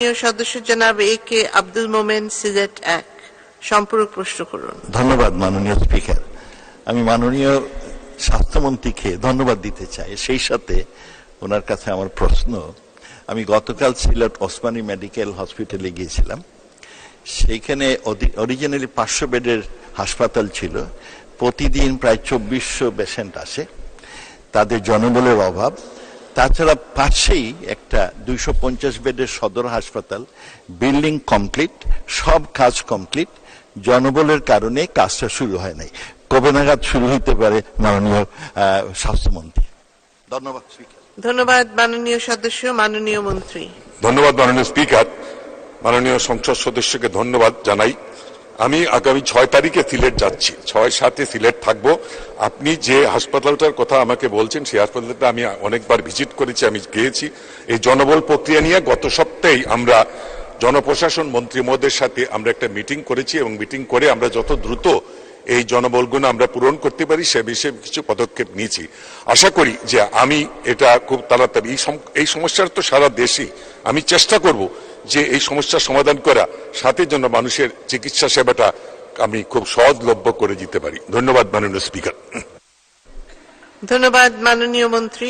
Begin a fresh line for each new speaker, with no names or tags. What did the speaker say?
সদস্য জনাব A.K. আব্দুল মোমেন, সিলেট 1। সম্পূরক প্রশ্ন করুন।
ধন্যবাদ মাননীয় স্পিকার। আমি মাননীয় স্বাস্থ্যমন্ত্রীকে ধন্যবাদ দিতে চাই। সেই সাথে ওনার কাছে আমার প্রশ্ন, আমি গতকাল সিলেট ওসমানী মেডিকেল হসপিটালে গিয়েছিলাম। সেইখানে অরিজিনালি 500 বেডের হাসপাতাল ছিল। প্রতিদিন প্রায় 2400 পেশেন্ট আসে, তাদের জনবলের অভাব। তাছাড়া পাশেই একটা 250 বেডের সদর হাসপাতাল, বিল্ডিং কমপ্লিট, সব কাজ কমপ্লিট, জনবলের কারণে কাজটা শুরু হয় নাই। কবে নাগাদ শুরু হইতে পারে মাননীয় স্বাস্থ্যমন্ত্রী? ধন্যবাদ স্পিকার।
ধন্যবাদ মাননীয় সদস্য। মাননীয় মন্ত্রী।
ধন্যবাদ মাননীয় স্পিকার। মাননীয় সংসদ সদস্যকে ধন্যবাদ জানাই। আমি আগামী 6 তারিখে সিলেট যাচ্ছি, 6-7 সিলেট থাকবো। আপনি যে হাসপাতালটার কথা আমাকে বলছেন, সেই হাসপাতালটা আমি অনেকবার ভিজিট করেছি, আমি গিয়েছি। এই জনবল প্রক্রিয়া নিয়ে গত সপ্তাহেই আমরা জনপ্রশাসন মন্ত্রী মহোদয়ের সাথে আমরা একটা মিটিং করেছি, এবং মিটিং করে আমরা যত দ্রুত এই জনবলগুলো আমরা পূরণ করতে পারি সে বিষয়ে কিছু পদক্ষেপ নিয়েছি। আশা করি যে আমি এটা খুব তাড়াতাড়ি, এই সমস্যার তো সারা দেশে, আমি চেষ্টা করব যে এই সমস্যার সমাধান করা, সাথে জন্য মানুষের চিকিৎসা সেবাটা আমি খুব সহজলভ্য করে দিতে পারি। ধন্যবাদ মাননীয় স্পিকার।
ধন্যবাদ মাননীয় মন্ত্রী।